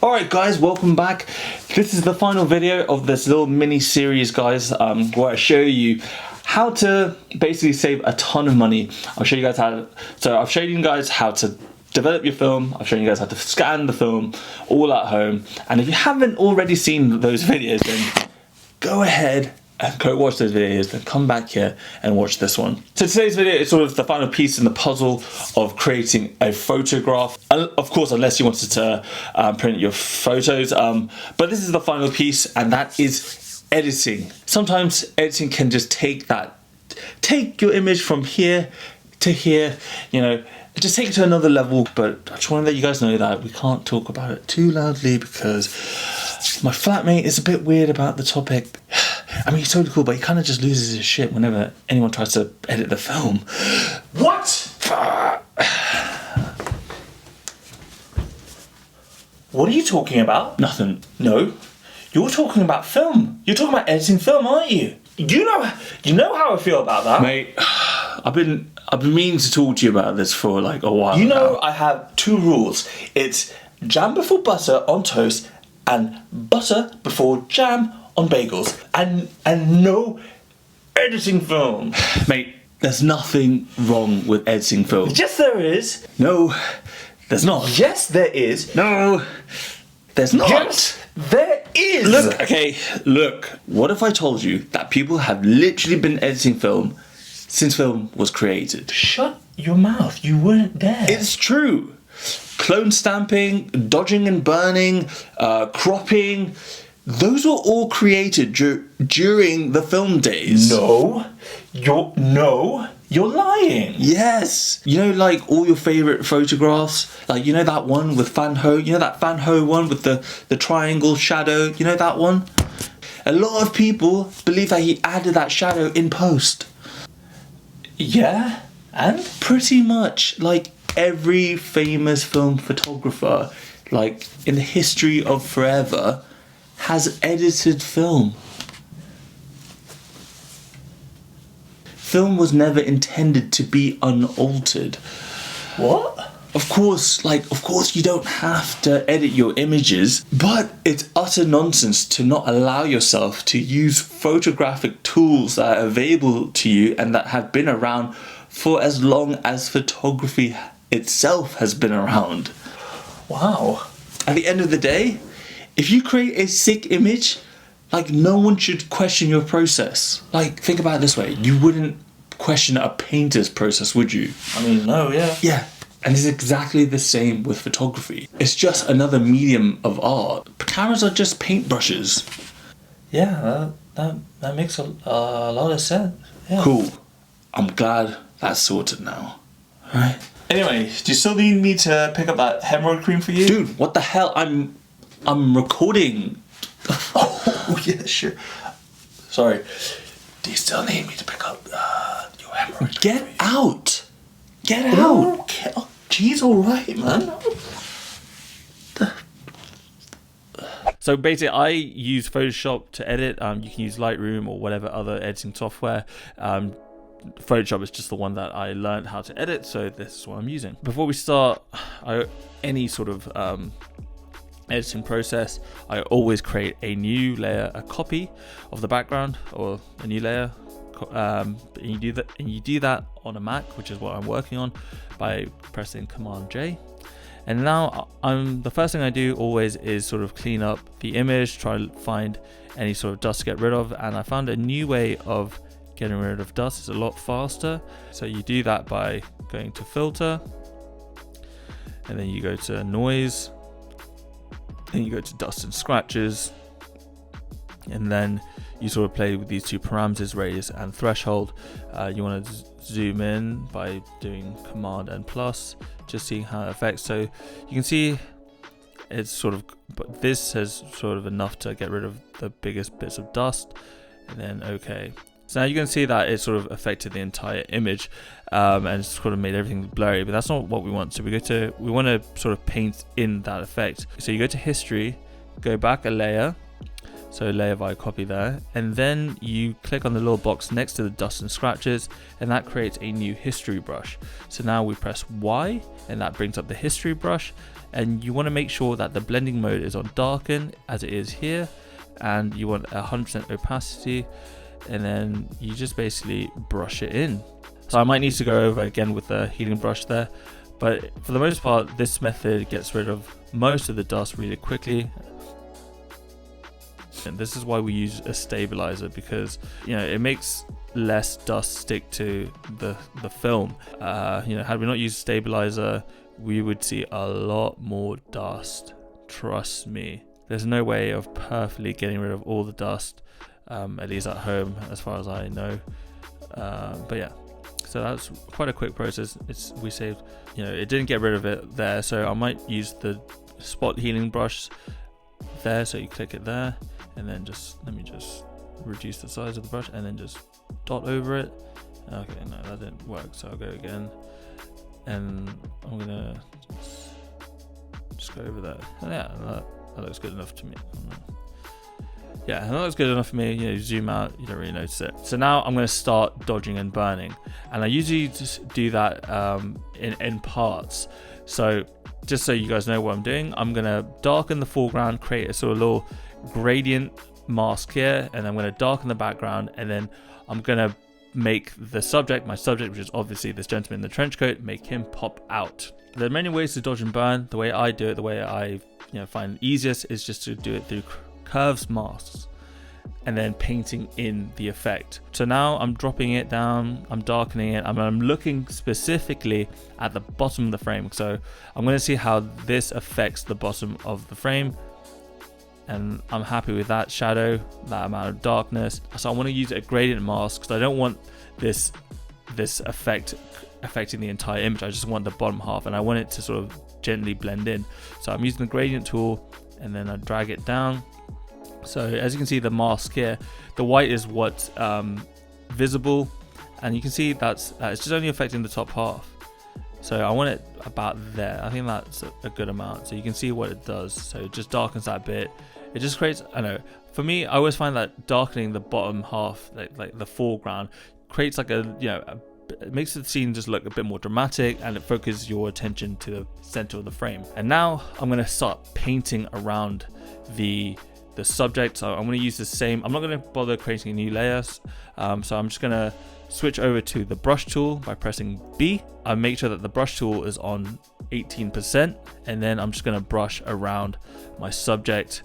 Alright guys, welcome back. This is the final video of this little mini series, guys, where I show you how to basically save a ton of money. I'll show you guys I've shown you guys how to develop your film. I've shown you guys how to scan the film all at home. And if you haven't already seen those videos, then go ahead and go watch those videos, then come back here and watch this one. So today's video is sort of the final piece in the puzzle of creating a photograph. Of course, unless you wanted to print your photos, but this is the final piece, and that is editing. Sometimes editing can just take your image from here to here, you know, just take it to another level. But I just want to let you guys know that we can't talk about it too loudly because my flatmate is a bit weird about the topic. I mean, he's totally cool, but he kind of just loses his shit whenever anyone tries to edit the film. What? What are you talking about? Nothing. No. You're talking about film. You're talking about editing film, aren't you? You know how I feel about that. Mate, I've been meaning to talk to you about this for like a while. You know, I have two rules. It's jam before butter on toast and butter before jam on bagels, and no editing film. Mate, there's nothing wrong with editing film. Yes, there is. No, there's not. Yes, there is. No, there's not. Yes, there is. Look, okay, look. What if I told you that people have literally been editing film since film was created? Shut your mouth. You weren't there. It's true. Clone stamping, dodging and burning, cropping. Those were all created during the film days. No, you're lying. Yes. You know, like all your favorite photographs, like, you know that one with Van Ho, you know that Van Ho one with the triangle shadow, you know that one? A lot of people believe that he added that shadow in post. Yeah, and? Pretty much, like every famous film photographer, like in the history of forever, has edited film. Film was never intended to be unaltered. What? Of course you don't have to edit your images, but it's utter nonsense to not allow yourself to use photographic tools that are available to you and that have been around for as long as photography itself has been around. Wow. At the end of the day, if you create a sick image, like, no one should question your process. Like, think about it this way. You wouldn't question a painter's process, would you? I mean, no, yeah. Yeah, and it's exactly the same with photography. It's just another medium of art. Cameras are just paintbrushes. Yeah, that makes a lot of sense. Yeah. Cool. I'm glad that's sorted now. Right. Anyway, do you still need me to pick up that hemorrhoid cream for you? Dude, what the hell? I'm recording. Oh, yeah, sure. Sorry. Do you still need me to pick up your hemorrhoid? Get out! Get out! Okay. Oh, geez, alright, man. So basically, I use Photoshop to edit. You can use Lightroom or whatever other editing software. Photoshop is just the one that I learned how to edit, so this is what I'm using. Before we start any sort of editing process, I always create a new layer, a copy of the background, or a new layer. And you do that on a Mac, which is what I'm working on, by pressing Command J. And now the first thing I do always is sort of clean up the image, try to find any sort of dust to get rid of. And I found a new way of getting rid of dust. It's a lot faster. So you do that by going to filter, and then you go to noise, then you go to dust and scratches, and then you sort of play with these two parameters, radius and threshold. You want to zoom in by doing Command and plus, just seeing how it affects. So you can see it's sort of, but this has sort of enough to get rid of the biggest bits of dust, and then okay. So now you can see that it sort of affected the entire image, and sort of made everything blurry, but that's not what we want. So we want to sort of paint in that effect. So you go to history, go back a layer, So layer by copy there, and then you click on the little box next to the dust and scratches, and that creates a new history brush. So now we press Y, and that brings up the history brush, and you want to make sure that the blending mode is on darken as it is here, and you want 100% opacity, and then you just basically brush it in. So I might need to go over again with the healing brush there, but for the most part this method gets rid of most of the dust really quickly. And this is why we use a stabilizer, because it makes less dust stick to the film. Had we not used a stabilizer, we would see a lot more dust. Trust me, there's no way of perfectly getting rid of all the dust, at least at home as far as I know. But yeah, so that's quite a quick process. We saved, it didn't get rid of it there, so I might use the spot healing brush there. So you click it there, and then let me just reduce the size of the brush and then just dot over it. Okay, no, that didn't work, so I'll go again, and I'm gonna just go over that. And yeah, that looks good enough to me. Yeah, that looks good enough for me. You zoom out, you don't really notice it. So now I'm going to start dodging and burning, and I usually just do that in parts. So just so you guys know what I'm doing, I'm going to darken the foreground, create a sort of little gradient mask here, and I'm going to darken the background, and then I'm going to make my subject, which is obviously this gentleman in the trench coat, make him pop out. There are many ways to dodge and burn. The way I do it, the way I find easiest, is just to do it through curves masks and then painting in the effect. So now I'm dropping it down, I'm darkening it, I'm looking specifically at the bottom of the frame. So I'm going to see how this affects the bottom of the frame, and I'm happy with that shadow, that amount of darkness. So I want to use a gradient mask because I don't want this effect affecting the entire image. I just want the bottom half, and I want it to sort of gently blend in. So I'm using the gradient tool, and then I drag it down. So as you can see, the mask here, the white is what's visible, and you can see it's just only affecting the top half. So I want it about there. I think that's a good amount. So you can see what it does. So it just darkens that bit. It just creates, I know, for me, I always find that darkening the bottom half, like the foreground, creates like it makes the scene just look a bit more dramatic, and it focuses your attention to the center of the frame. And now I'm going to start painting around the subject. So I'm going to use the same, I'm not going to bother creating a new layer. So I'm just going to switch over to the brush tool by pressing B. I make sure that the brush tool is on 18%, and then I'm just going to brush around my subject.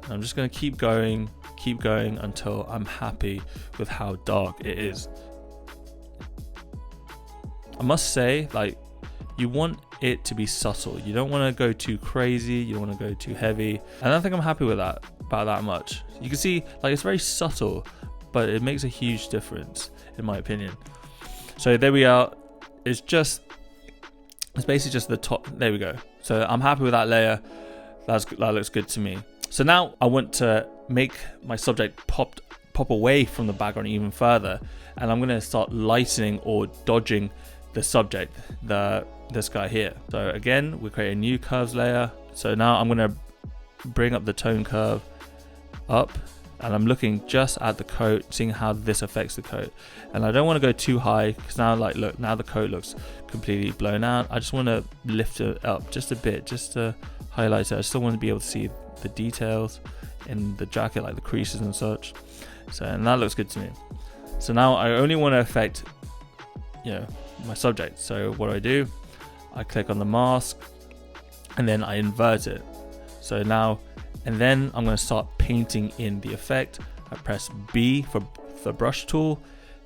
I'm just going to keep going until I'm happy with how dark it is. I must say, like, you want it to be subtle. You don't want to go too crazy, you don't want to go too heavy. I don't think I'm happy with that about that much. You can see, like, it's very subtle, but it makes a huge difference in my opinion. So there we are. It's basically just the top. There we go. So I'm happy with that layer. That looks good to me. So now I want to make my subject pop away from the background even further, and I'm going to start lightening or dodging the subject, this guy here. So again, we create a new curves layer. So now I'm going to bring up the tone curve up, and I'm looking just at the coat, seeing how this affects the coat. And I don't want to go too high, because now, like, look, now the coat looks completely blown out. I just want to lift it up just a bit, just to highlight it. I still want to be able to see the details in the jacket, like the creases and such. So, and that looks good to me. So now I only want to affect, my subject. So what do? I click on the mask, and then I invert it. So now, and then I'm going to start painting in the effect. I press B for the brush tool,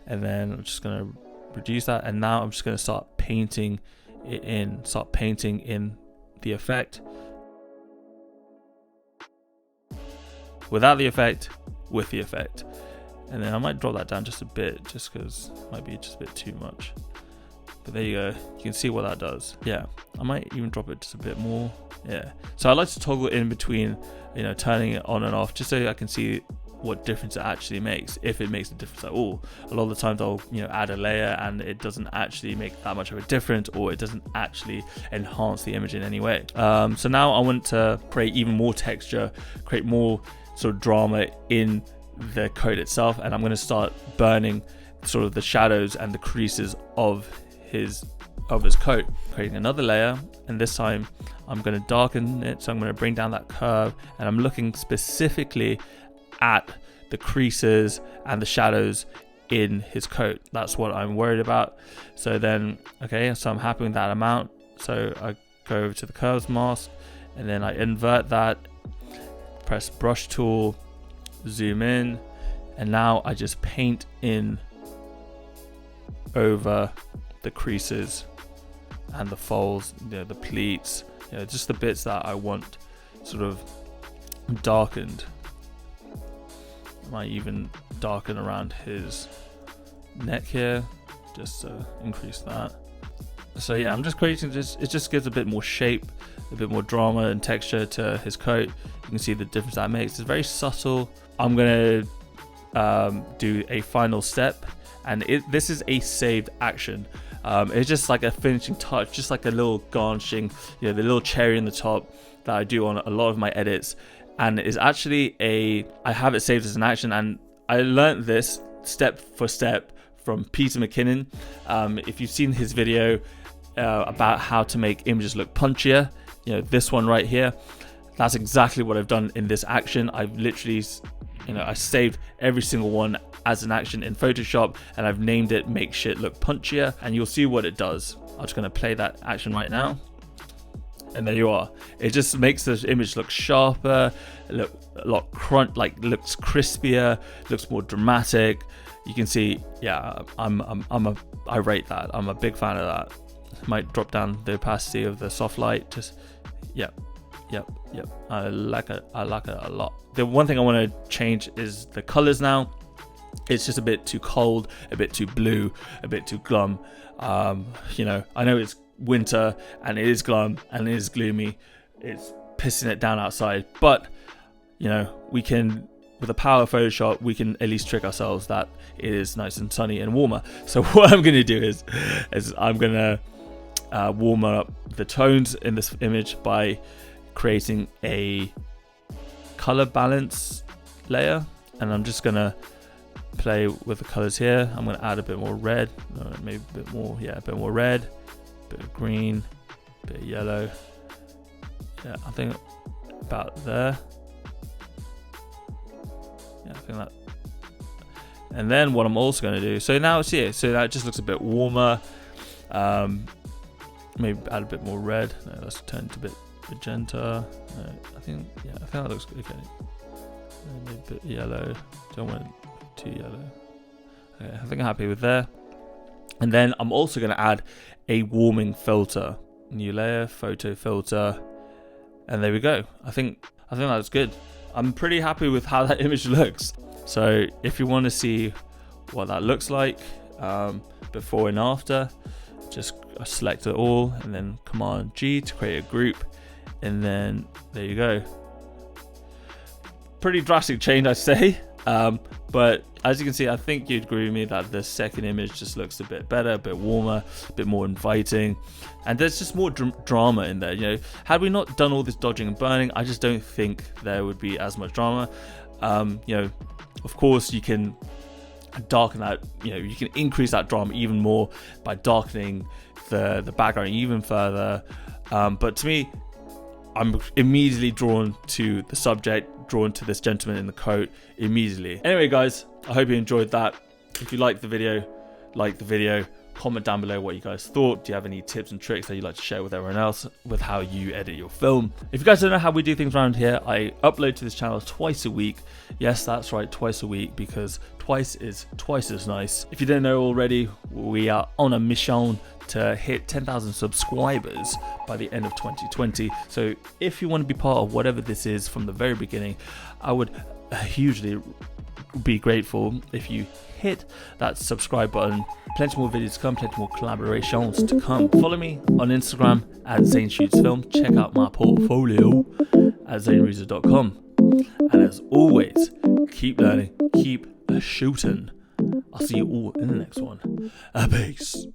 and then I'm just going to reduce that. And now I'm just going to start painting it in, the effect. Without the effect, with the effect. And then I might drop that down just a bit, just because it might be just a bit too much. But there you go, you can see what that does. Yeah, I might even drop it just a bit more. Yeah, so I like to toggle in between, turning it on and off, just so I can see, what difference it actually makes, if it makes a difference at all. A lot of the times I'll add a layer and it doesn't actually make that much of a difference, or it doesn't actually enhance the image in any way. So now I want to create even more texture, create more sort of drama in the coat itself, and I'm going to start burning sort of the shadows and the creases of his coat. Creating another layer, and this time I'm going to darken it, so I'm going to bring down that curve, and I'm looking specifically at the creases and the shadows in his coat. That's what I'm worried about. So then, okay, so I'm happy with that amount, so I go over to the curves mask, and then I invert that, press brush tool, zoom in, and now I just paint in over the creases and the folds, the pleats, just the bits that I want sort of darkened. I might even darken around his neck here, just to increase that. So yeah, I'm just creating this. It just gives a bit more shape, a bit more drama and texture to his coat. You can see the difference that makes. It's very subtle. I'm gonna do a final step, and this is a saved action. It's just like a finishing touch, just like a little garnishing, the little cherry in the top that I do on a lot of my edits. And it's actually I have it saved as an action, and I learned this step for step from Peter McKinnon. If you've seen his video about how to make images look punchier, this one right here, that's exactly what I've done in this action. I've literally, I saved every single one as an action in Photoshop, and I've named it Make Shit Look Punchier, and you'll see what it does. I'm just gonna play that action right now. And there you are. It just makes the image look sharper, look a lot looks crispier, looks more dramatic. You can see, yeah, I rate that. I'm a big fan of that. Might drop down the opacity of the soft light. Just, yep. I like it a lot. The one thing I want to change is the colors now. It's just a bit too cold, a bit too blue, a bit too glum. I know it's winter and it is glum and it is gloomy. It's pissing it down outside, but we can, with the power of Photoshop, we can at least trick ourselves that it is nice and sunny and warmer. So what I'm going to do is I'm going to warm up the tones in this image by creating a color balance layer, and I'm just going to play with the colors here. I'm going to add a bit more red, maybe a bit more, a bit more red, a bit of green, a bit of yellow. Yeah, I think about there. Yeah, I think that. And then what I'm also going to do, so now it's here, so that just looks a bit warmer. Maybe add a bit more red. No, let's turn it a bit magenta. No, I think that looks good. Okay. Maybe a bit yellow. Don't want it too yellow. Okay, I think I'm happy with there. And then I'm also going to add a warming filter. New layer, photo filter, and there we go. I think that's good. I'm pretty happy with how that image looks. So if you want to see what that looks like before and after, just select it all and then Command G to create a group, and then there you go. Pretty drastic change, I'd say. But as you can see, I think you'd agree with me that the second image just looks a bit better, a bit warmer, a bit more inviting, and there's just more drama in there. Had we not done all this dodging and burning, I just don't think there would be as much drama. Of course, you can darken that. You can increase that drama even more by darkening the background even further. But to me, I'm immediately drawn to the subject, drawn to this gentleman in the coat immediately. Anyway, guys, I hope you enjoyed that. If you liked the video, comment down below what you guys thought. Do you have any tips and tricks that you'd like to share with everyone else with how you edit your film? If you guys don't know how we do things around here, I upload to this channel twice a week. Yes, that's right, twice a week, because twice is twice as nice. If you didn't know already, we are on a mission to hit 10,000 subscribers by the end of 2020. So if you want to be part of whatever this is from the very beginning, I would hugely be grateful if you hit that subscribe button. Plenty more videos to come, plenty more collaborations to come. Follow me on Instagram at Zain Shoots Film. Check out my portfolio at zainreezer.com. And as always, keep learning, keep shooting. I'll see you all in the next one. Peace.